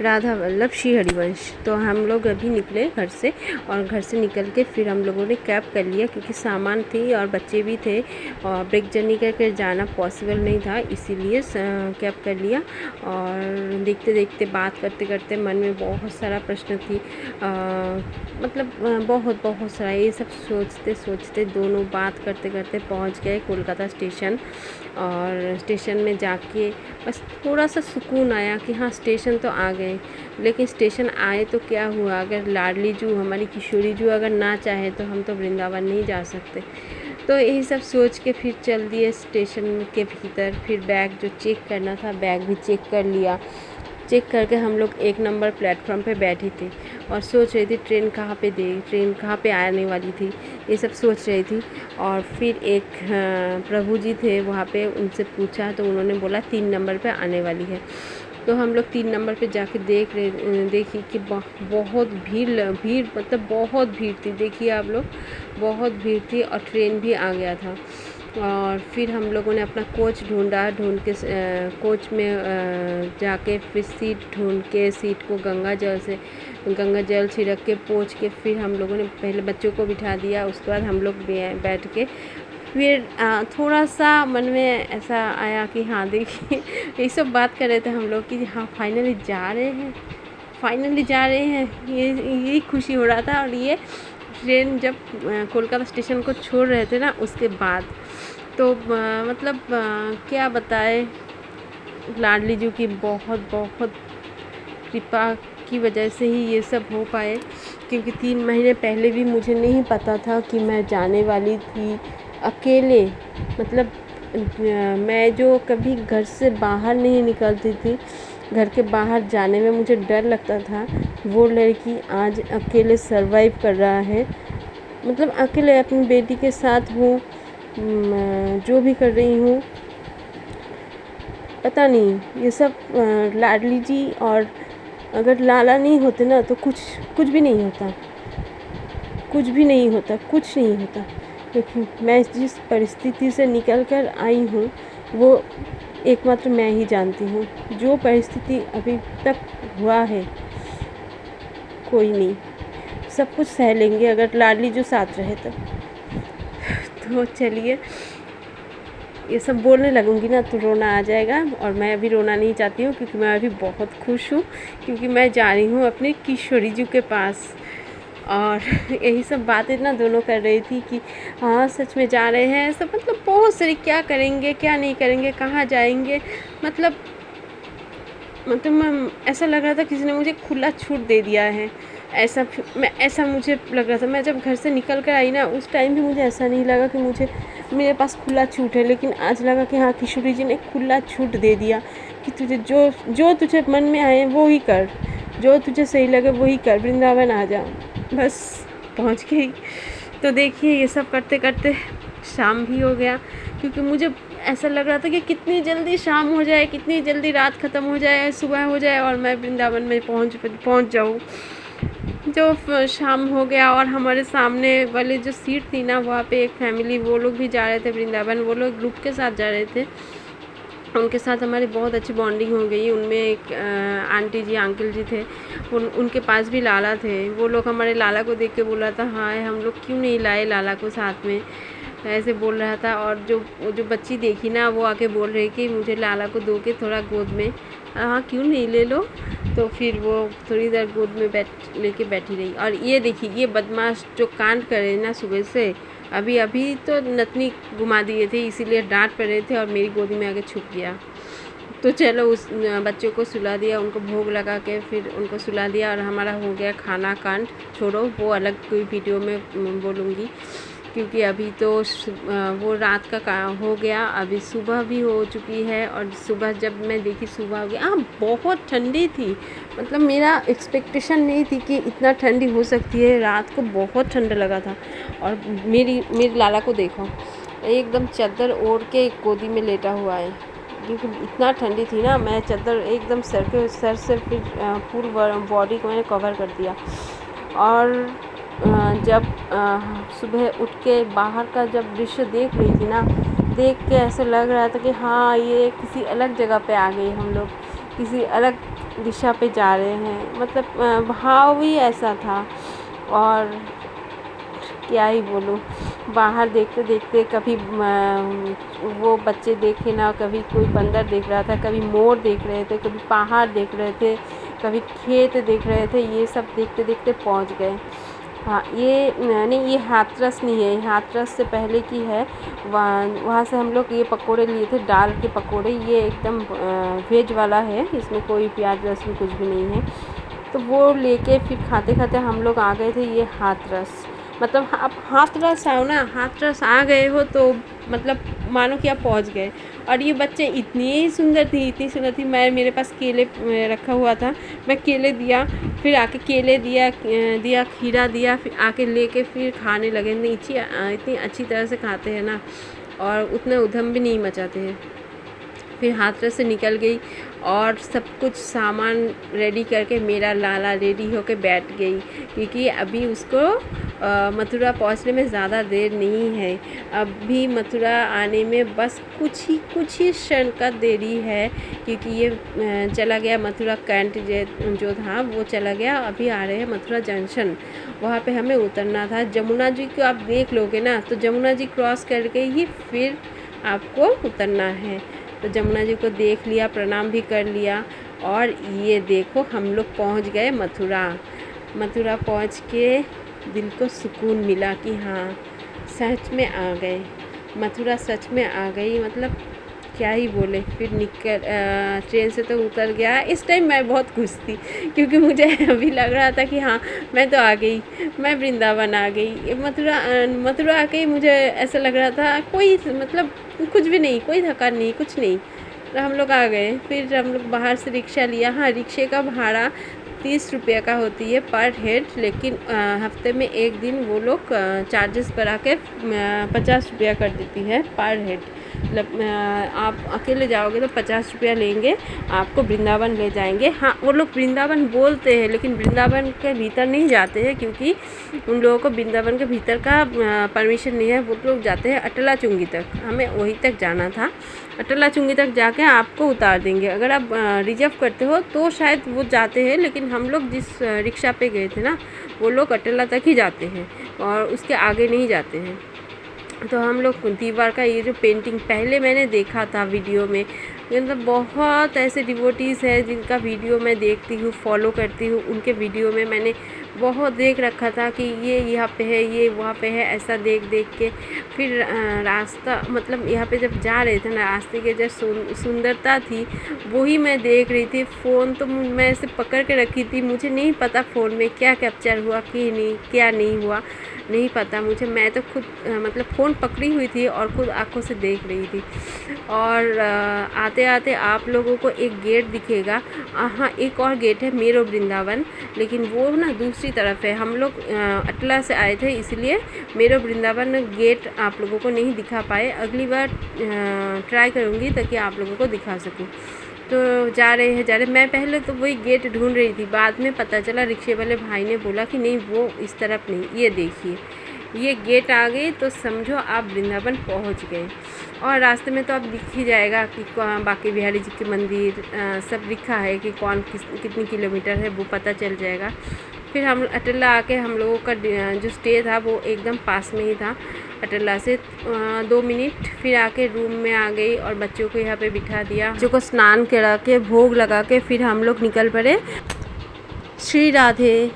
राधा वल्लभ श्री हरिवंश। तो हम लोग अभी निकले घर से, और घर से निकल के फिर हम लोगों ने कैब कर लिया, क्योंकि सामान थी और बच्चे भी थे और ब्रेक जर्नी करके जाना पॉसिबल नहीं था, इसीलिए कैब कर लिया। और देखते देखते बात करते करते मन में बहुत सारा प्रश्न थी, मतलब बहुत बहुत सारा, ये सब सोचते सोचते दोनों बात करते करते पहुंच गए कोलकाता स्टेशन। और स्टेशन में जाके बस थोड़ा सा सुकून आया कि हाँ स्टेशन तो आ गए। लेकिन स्टेशन आए तो क्या हुआ, अगर लाडली जू हमारी किशोरी जू अगर ना चाहे तो हम तो वृंदावन नहीं जा सकते। तो यही सब सोच के फिर चल दिए स्टेशन के भीतर। फिर बैग जो चेक करना था बैग भी चेक कर लिया। चेक करके हम लोग 1 नंबर प्लेटफॉर्म पे बैठी थी और सोच रही थी ट्रेन कहाँ पे आने वाली थी, ये सब सोच रही थी। और फिर एक प्रभु जी थे वहाँ पे, उनसे पूछा तो उन्होंने बोला 3 नंबर पे आने वाली है। तो हम लोग 3 नंबर पे जाके देखी कि बहुत भीड़ मतलब बहुत भीड़ थी। देखिए आप लोग, बहुत भीड़ थी और ट्रेन भी आ गया था। और फिर हम लोगों ने अपना कोच ढूंढ के कोच में जाके फिर सीट ढूंढ के सीट को गंगा जल छिड़क के पोंछ के फिर हम लोगों ने पहले बच्चों को बिठा दिया। उसके बाद हम लोग बैठ के फिर थोड़ा सा मन में ऐसा आया कि हाँ देखिए यही सब बात कर रहे थे हम लोग कि हाँ फाइनली जा रहे हैं, यही खुशी हो रहा था। और ये ट्रेन जब कोलकाता स्टेशन को छोड़ रहे थे ना, उसके बाद तो मतलब क्या बताए, लाडली जी की बहुत बहुत कृपा की वजह से ही ये सब हो पाए। क्योंकि 3 महीने पहले भी मुझे नहीं पता था कि मैं जाने वाली थी अकेले। मतलब मैं जो कभी घर से बाहर नहीं निकलती थी, घर के बाहर जाने में मुझे डर लगता था, वो लड़की आज अकेले सरवाइव कर रहा है। मतलब अकेले अपनी बेटी के साथ हूँ, जो भी कर रही हूँ पता नहीं ये सब लाडली जी। और अगर लाला नहीं होते ना तो कुछ भी नहीं होता, कुछ नहीं होता। क्योंकि मैं जिस परिस्थिति से निकल कर आई हूँ वो एकमात्र मैं ही जानती हूँ। जो परिस्थिति अभी तक हुआ है, कोई नहीं, सब कुछ सह लेंगे अगर लाडली जो साथ रहे तो चलिए, ये सब बोलने लगूंगी ना तो रोना आ जाएगा, और मैं अभी रोना नहीं चाहती हूँ क्योंकि मैं अभी बहुत खुश हूँ, क्योंकि मैं जा रही हूँ अपनी किशोरी जी के पास। और यही सब बातें ना दोनों कर रही थी कि हाँ सच में जा रहे हैं, सब मतलब बहुत सारी, क्या करेंगे क्या नहीं करेंगे, कहाँ जाएंगे, मतलब मैं ऐसा लग रहा था किसी ने मुझे खुला छूट दे दिया है। ऐसा मुझे लग रहा था। मैं जब घर से निकल कर आई ना, उस टाइम भी मुझे ऐसा नहीं लगा कि मेरे पास खुला छूट है। लेकिन आज लगा कि हाँ किशोरी जी ने खुला छूट दे दिया कि तुझे जो तुझे मन में आए वो ही कर, जो तुझे सही लगे वही कर, वृंदावन आ जा। बस पहुंच गई। तो देखिए ये सब करते करते शाम भी हो गया, क्योंकि मुझे ऐसा लग रहा था कि कितनी जल्दी शाम हो जाए, कितनी जल्दी रात ख़त्म हो जाए, सुबह हो जाए और मैं वृंदावन में पहुंच जाऊं। जो शाम हो गया और हमारे सामने वाली जो सीट थी ना, वहाँ पे एक फैमिली, वो लोग भी जा रहे थे वृंदावन। वो लोग ग्रुप के साथ जा रहे थे, उनके साथ हमारी बहुत अच्छी बॉन्डिंग हो गई। उनमें एक आंटी जी अंकल जी थे, उनके पास भी लाला थे। वो लोग हमारे लाला को देख के बोल रहा था हाँ हम लोग क्यों नहीं लाए लाला को साथ में, ऐसे बोल रहा था। और जो बच्ची देखी ना, वो आके बोल रही कि मुझे लाला को दो के थोड़ा गोद में। हाँ क्यों नहीं, ले लो। तो फिर वो थोड़ी देर गोद में लेके बैठी रही। और ये देखिए ये बदमाश जो कांड करे ना सुबह से, अभी तो नतनी घुमा दिए थे, इसीलिए डांट पड़ रहे थे और मेरी गोदी में आके छुप गया। तो चलो उस बच्चों को सुला दिया, उनको भोग लगा के फिर उनको सुला दिया, और हमारा हो गया खाना कांड। छोड़ो, वो अलग कोई वीडियो में बोलूँगी, क्योंकि अभी तो वो रात का हो गया, अभी सुबह भी हो चुकी है। और सुबह जब मैं देखी सुबह हो गया, हाँ बहुत ठंडी थी। मतलब मेरा एक्सपेक्टेशन नहीं थी कि इतना ठंडी हो सकती है। रात को बहुत ठंडा लगा था। और मेरी लाला को देखो, एकदम चादर ओढ़ के गोदी में लेटा हुआ है, क्योंकि इतना ठंडी थी ना। मैं चादर एकदम सर से फिर पूरी बॉडी को मैंने कवर कर दिया। और जब सुबह उठ के बाहर का जब दृश्य देख रही थी ना, देख के ऐसे लग रहा था कि हाँ ये किसी अलग जगह पे आ गई हम लोग, किसी अलग दिशा पे जा रहे हैं। मतलब भाव ही ऐसा था। और क्या ही बोलूँ, बाहर देखते देखते कभी वो बच्चे देखे ना, कभी कोई बंदर देख रहा था, कभी मोर देख रहे थे, कभी पहाड़ देख रहे थे, कभी खेत देख रहे थे। ये सब देखते देखते पहुंच गए। हाँ, ये नहीं, ये हाथरस नहीं है, हाथरस से पहले की है। वहाँ से हम लोग ये पकोड़े लिए थे, दाल के पकोड़े। ये एकदम वेज वाला है, इसमें कोई प्याज लहसुन कुछ भी नहीं है। तो वो लेके फिर खाते खाते हम लोग आ गए थे ये हाथरस। मतलब आप हाथरस आओ ना, हाथरस आ गए हो तो मतलब मानो कि आप पहुंच गए। और ये बच्चे इतनी सुंदर थी, इतनी सुंदर थी। मेरे पास केले रखा हुआ था, मैं केले दिया, फिर आके केले दिया, खीरा दिया, फिर आके लेके फिर खाने लगे। इतनी अच्छी तरह से खाते हैं ना, और उतना उधम भी नहीं मचाते हैं। फिर हाथरस से निकल गई और सब कुछ सामान रेडी करके मेरा लाला रेडी होके बैठ गई, क्योंकि अभी उसको मथुरा पहुंचने में ज़्यादा देर नहीं है। अभी मथुरा आने में बस कुछ ही क्षण का देरी है, क्योंकि ये चला गया मथुरा कैंट जो था वो चला गया। अभी आ रहे हैं मथुरा जंक्शन, वहाँ पे हमें उतरना था। जमुना जी को आप देख लोगे ना, तो जमुना जी क्रॉस करके ही फिर आपको उतरना है। तो जमुना जी को देख लिया, प्रणाम भी कर लिया, और ये देखो हम लोग पहुंच गए मथुरा। मथुरा पहुंच के दिल को सुकून मिला कि हाँ, सच में आ गए, मथुरा सच में आ गई। मतलब क्या ही बोले। फिर ट्रेन से तो उतर गया। इस टाइम मैं बहुत खुश थी, क्योंकि मुझे अभी लग रहा था कि हाँ, मैं तो आ गई, मैं वृंदावन आ गई। मथुरा आके ही मुझे ऐसा लग रहा था कोई मतलब कुछ भी नहीं, कोई थकान नहीं, कुछ नहीं। तो हम लोग आ गए। फिर हम लोग बाहर से रिक्शा लिया। हाँ, रिक्शे का भाड़ा 30 रुपये का होती है पर हेड, लेकिन हफ्ते में एक दिन वो लोग चार्जेस बढ़ा के 50 रुपया कर देती है पर हेड। मतलब आप अकेले जाओगे तो 50 रुपया लेंगे, आपको वृंदावन ले जाएंगे। हाँ, वो लोग वृंदावन बोलते हैं, लेकिन वृंदावन के भीतर नहीं जाते हैं, क्योंकि उन लोगों को वृंदावन के भीतर का परमिशन नहीं है। वो लोग जाते हैं अटला चुंगी तक, हमें वहीं तक जाना था। अटला चुंगी तक जाके आपको उतार देंगे। अगर आप रिजर्व करते हो तो शायद वो जाते हैं, लेकिन हम लोग जिस रिक्शा पे गए थे ना, वो लोग अटला तक ही जाते हैं और उसके आगे नहीं जाते हैं। तो हम लोग दीवार का ये जो पेंटिंग पहले मैंने देखा था वीडियो में, मतलब बहुत ऐसे डिवोटीज़ हैं जिनका वीडियो मैं देखती हूँ, फॉलो करती हूँ। उनके वीडियो में मैंने बहुत देख रखा था कि ये यहाँ पे है, ये वहाँ पे है, ऐसा देख के फिर रास्ता, मतलब यहाँ पे जब जा रहे थे ना, रास्ते की जो सुंदरता थी वही मैं देख रही थी। फ़ोन तो मैं ऐसे पकड़ के रखी थी, मुझे नहीं पता फ़ोन में क्या कैप्चर हुआ कि नहीं, क्या नहीं हुआ, नहीं पता मुझे। मैं तो खुद मतलब फ़ोन पकड़ी हुई थी और खुद आंखों से देख रही थी। और आते आते आप लोगों को एक गेट दिखेगा। हाँ, एक और गेट है मेरो वृंदावन, लेकिन वो ना दूसरी तरफ है। हम लोग अटला से आए थे, इसलिए मेरो वृंदावन गेट आप लोगों को नहीं दिखा पाए। अगली बार ट्राई करूँगी ताकि आप लोगों को दिखा सकूँ। तो जा रहे मैं पहले तो वही गेट ढूंढ रही थी, बाद में पता चला रिक्शे वाले भाई ने बोला कि नहीं, वो इस तरफ नहीं, ये देखिए ये गेट आ गई तो समझो आप वृंदावन पहुंच गए। और रास्ते में तो अब दिख ही जाएगा कि बांके बिहारी जी के मंदिर सब लिखा है कि कितनी किलोमीटर है, वो पता चल जाएगा। फिर हम अटला आके हम लोगों का जो स्टे था वो एकदम पास में ही था अटला से 2 मिनट। फिर आके रूम में आ गई और बच्चों को यहाँ पे बिठा दिया, बच्चों को स्नान करा के भोग लगा के फिर हम लोग निकल पड़े। श्री राधे।